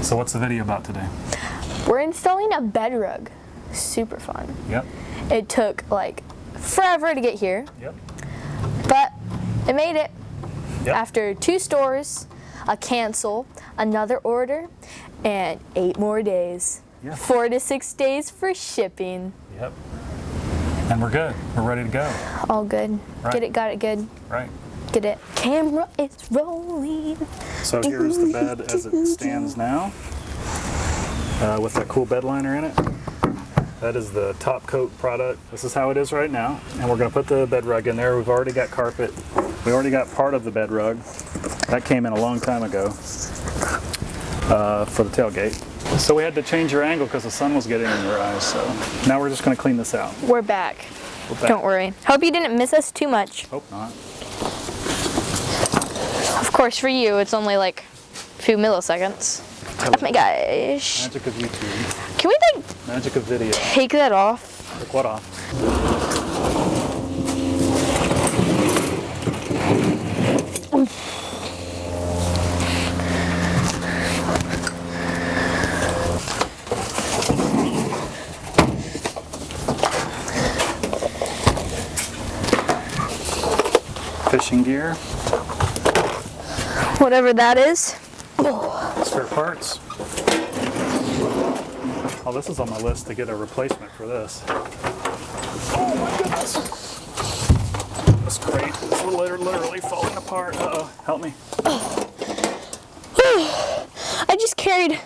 So what's the video about today? We're installing a Bedrug. Super fun. Yep. It took like forever to get here. Yep. But it made it. Yep. After 2 stores, a cancel, another order, and 8 more days. Yep. 4 to 6 days for shipping. Yep. And we're good. We're ready to go. All good. Right. Get it, got it good. Right. Get it. Camera is rolling. So here's the bed as it stands now, with that cool bed liner in it. That is the top coat product. This is how it is right now. And we're gonna put the bed rug in there. We've already got carpet. We already got part of the bed rug. That came in a long time ago for the tailgate. So we had to change your angle because the sun was getting in your eyes. So now we're just gonna clean this out. We're back. We're back. Don't worry. Hope you didn't miss us too much. Hope not. Of course, for you, it's only like a few milliseconds. Oh my gosh. Magic of YouTube. Can we like Magic of video. take that off? Take what off? Fishing gear. Whatever that is. Spare parts. Oh, this is on my list to get a replacement for this. Oh my goodness. This crate is literally falling apart. Uh-oh, help me. I just carried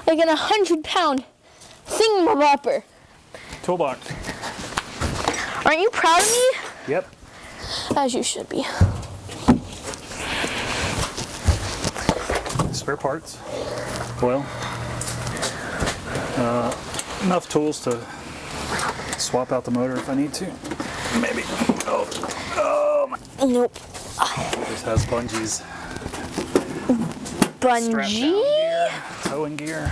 like an 100-pound thingamabopper. Toolbox. Aren't you proud of me? Yep. As you should be. Spare parts. Oil. Enough tools to swap out the motor if I need to. Maybe. Oh my. Nope. This has bungees. Strap down Bungee? gear, towing gear.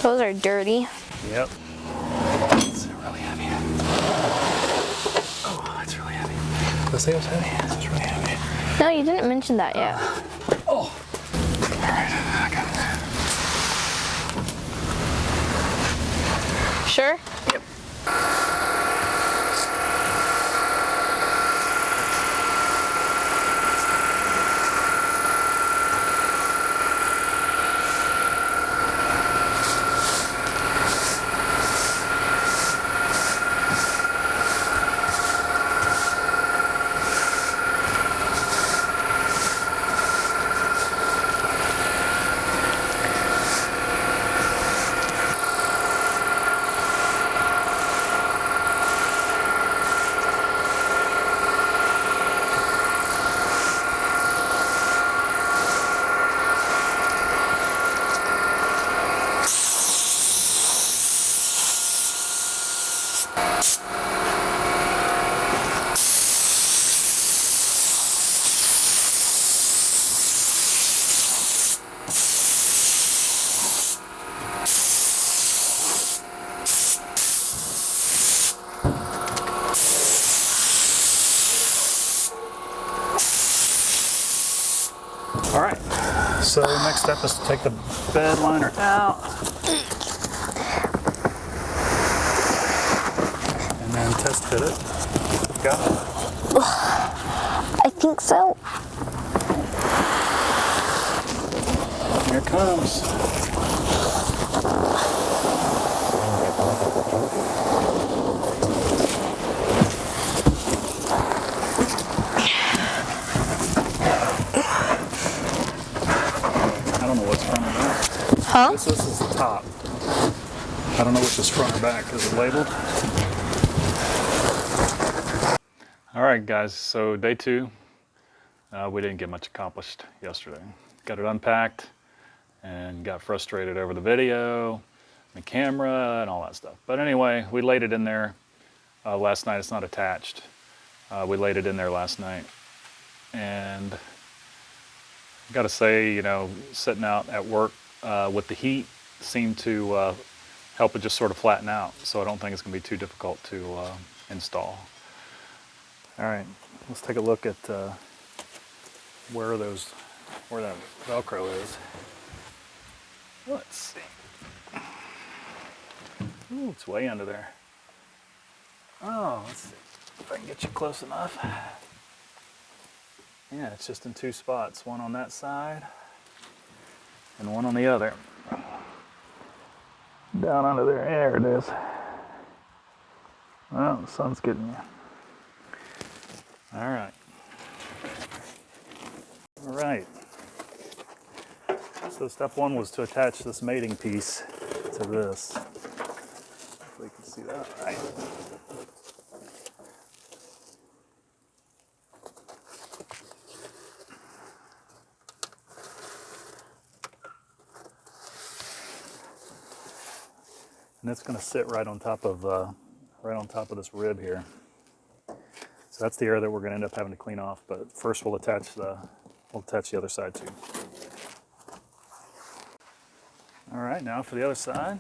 Those are dirty. Yep. It's really heavy. Oh, it's really heavy. Did I say it was heavy? It's really heavy. No, you didn't mention that yet. Oh. All right, I got it. Sure? Yep. All right, so next step is to take the bed liner out and then test fit it. Got it? I think so. Here it comes. I don't know what's front or back. Huh? This is the top. I don't know which is front or back. Is it labeled? All right, guys, so day 2. We didn't get much accomplished yesterday. Got it unpacked and got frustrated over the video, the camera, and all that stuff. But anyway, we laid it in there last night. It's not attached. We laid it in there last night. And I gotta say, you know, sitting out at work with the heat seemed to help it just sort of flatten out. So I don't think it's gonna be too difficult to install. All right, let's take a look at where that Velcro is. Let's see. Ooh, it's way under there. Oh, let's see if I can get you close enough. Yeah, it's just in two spots, one on that side and one on the other. Down under there, there it is. Oh, the sun's getting you. All right. All right. So step one was to attach this mating piece to this. Hopefully you can see that right. And it's going to sit right on top of this rib here. So that's the area that we're going to end up having to clean off. But first, we'll attach the other side too. All right, now for the other side.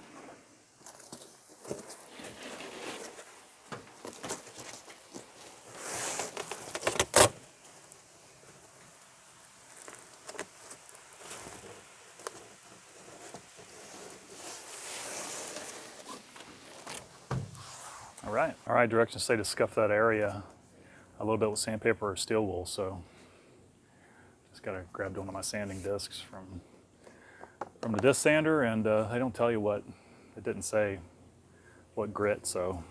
All right, directions say to scuff that area a little bit with sandpaper or steel wool, so just gotta grab one of my sanding discs from the disc sander, and they don't tell you what, it didn't say what grit, so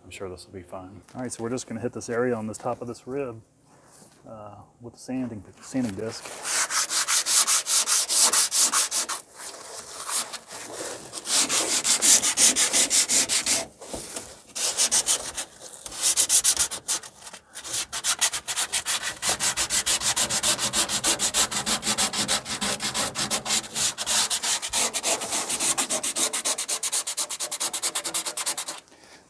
I'm sure this will be fine. All right, so we're just gonna hit this area on the top of this rib with the sanding disc.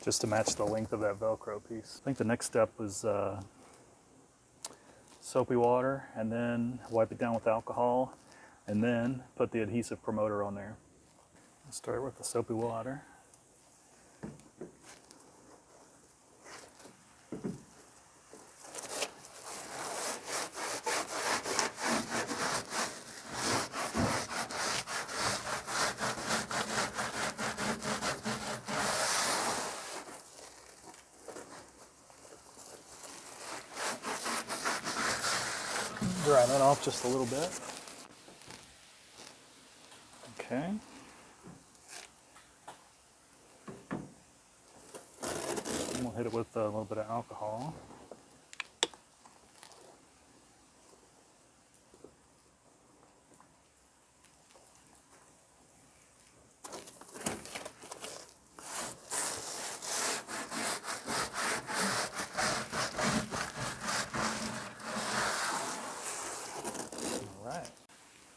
Just to match the length of that Velcro piece. I think the next step was soapy water, and then wipe it down with alcohol, and then put the adhesive promoter on there. Let's start with the soapy water. Dry that off just a little bit. Okay. And we'll hit it with a little bit of alcohol.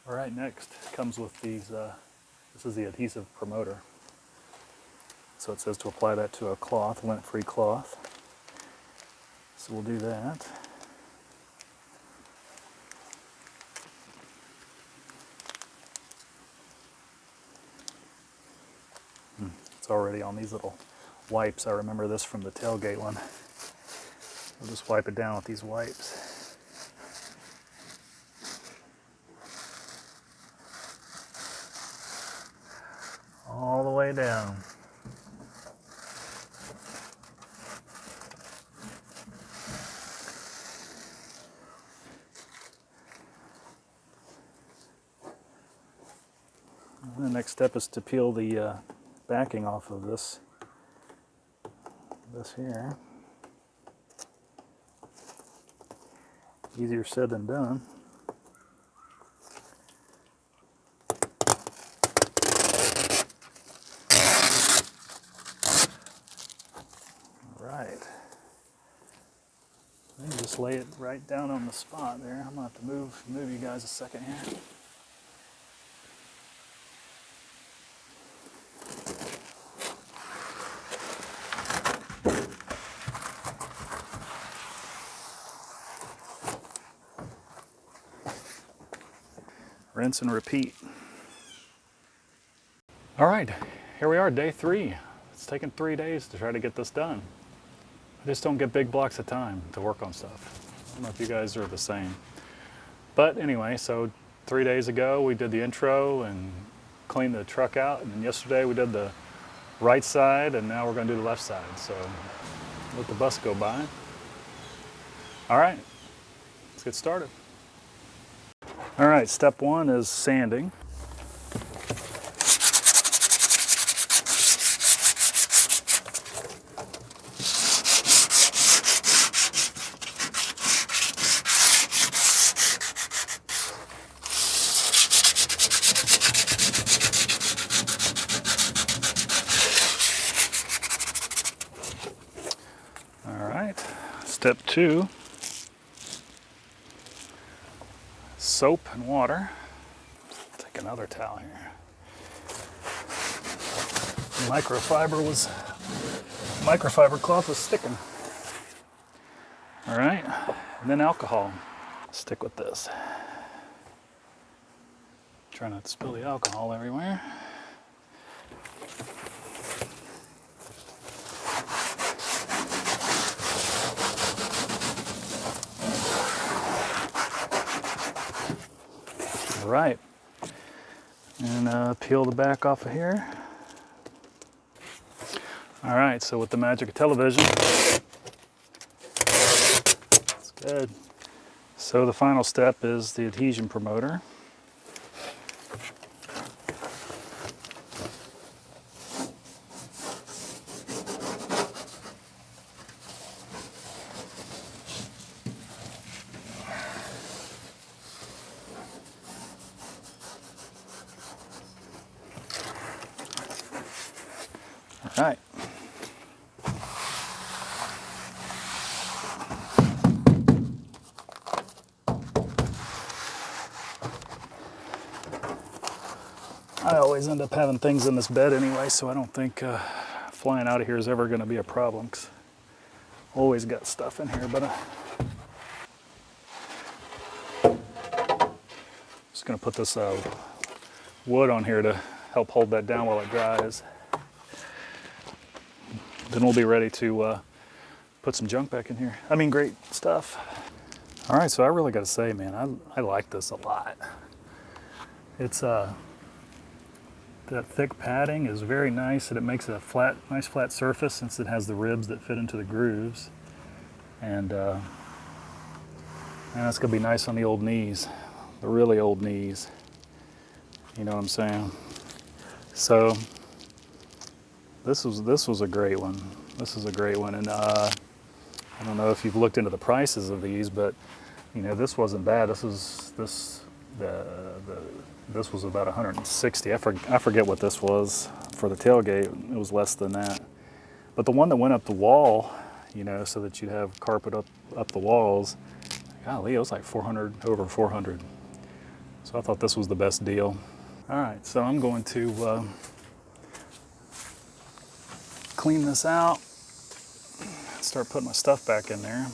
All right, next comes with these, this is the adhesive promoter. So it says to apply that to a cloth, lint-free cloth. So we'll do that. It's already on these little wipes. I remember this from the tailgate one. We'll just wipe it down with these wipes. All the way down. And the next step is to peel the backing off of this here. Easier said than done. Right. Then you just lay it right down on the spot there. I'm gonna have to move you guys a second here. Rinse and repeat. All right, here we are, day 3. It's taken 3 days to try to get this done. I just don't get big blocks of time to work on stuff. I don't know if you guys are the same. But anyway, so 3 days ago we did the intro and cleaned the truck out, and then yesterday we did the right side, and now we're going to do the left side. So let the bus go by. All right, let's get started. All right, step one is sanding. All right, step two, soap and water. Take another towel here. Microfiber cloth was sticking. All right, and then alcohol. Stick with this. Try not to spill the alcohol everywhere. All right, and peel the back off of here. All right, so with the magic of television, that's good. So the final step is the adhesion promoter. All right. I always end up having things in this bed anyway, so I don't think flying out of here is ever going to be a problem. 'Cause always got stuff in here, but just going to put this wood on here to help hold that down while it dries. Then we'll be ready to put some junk back in here. I mean, great stuff. All right, so I really got to say, man, I like this a lot. It's that thick padding is very nice, and it makes it a nice flat surface since it has the ribs that fit into the grooves. And it's gonna be nice on the old knees, the really old knees. You know what I'm saying? So this was a great one. This is a great one, and I don't know if you've looked into the prices of these, but you know, this wasn't bad. This was about 160. I forget what this was for the tailgate. It was less than that. But the one that went up the wall, you know, so that you'd have carpet up the walls, golly, it was like 400, over 400. So I thought this was the best deal. All right, so I'm going to clean this out, start putting my stuff back in there.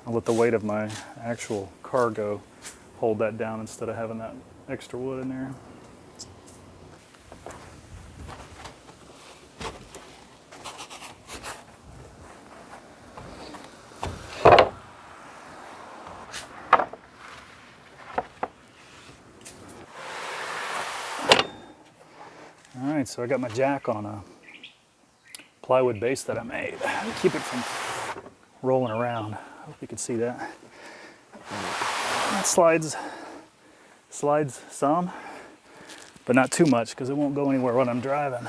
I'll let the weight of my actual cargo hold that down instead of having that extra wood in there. All right, so I got my jack on a plywood base that I made. Keep it from rolling around. Hope you can see that. That slides some, but not too much because it won't go anywhere when I'm driving.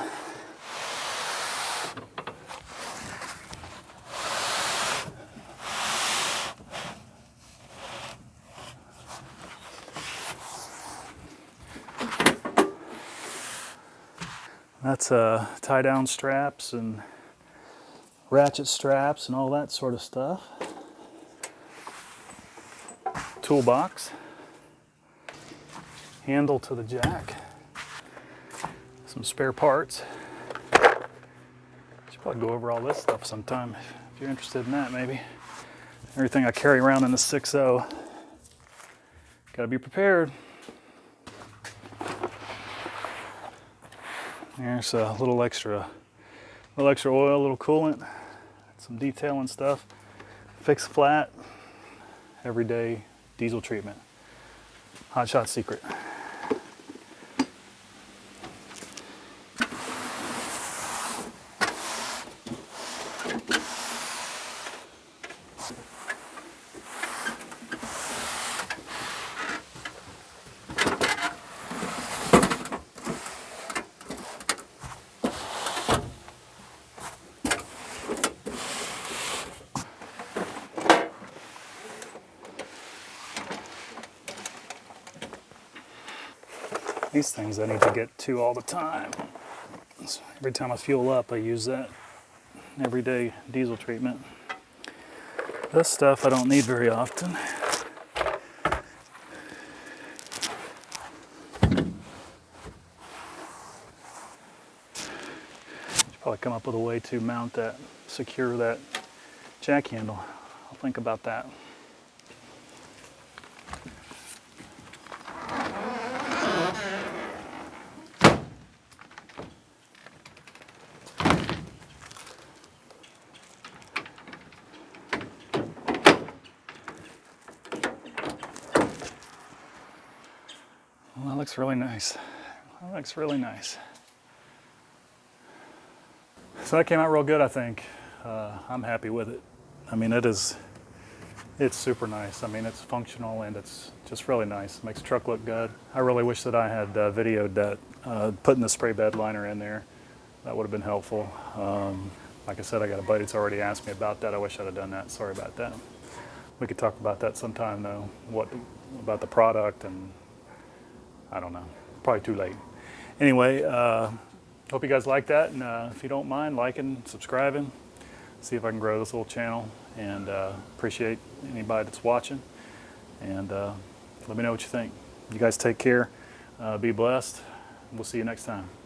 That's tie down straps and ratchet straps and all that sort of stuff. Toolbox, handle to the jack, some spare parts. Should probably go over all this stuff sometime if you're interested in that, maybe. Everything I carry around in the 6.0. Gotta be prepared. There's a little extra oil, a little coolant, some detailing stuff. Fix flat, everyday diesel treatment. Hot shot secret. These things I need to get to all the time. So every time I fuel up, I use that everyday diesel treatment. This stuff I don't need very often. Should probably come up with a way to mount that, secure that jack handle. I'll think about that. Well, that looks really nice. That looks really nice. So that came out real good, I think. I'm happy with it. I mean, it's super nice. I mean, it's functional and it's just really nice. It makes the truck look good. I really wish that I had videoed that, putting the spray bed liner in there. That would have been helpful. Like I said, I got a buddy that's already asked me about that. I wish I'd have done that. Sorry about that. We could talk about that sometime though. What about the product, and I don't know. Probably too late. Anyway, hope you guys like that, and if you don't mind liking, subscribing, see if I can grow this little channel, and appreciate anybody that's watching, and let me know what you think. You guys take care, be blessed, we'll see you next time.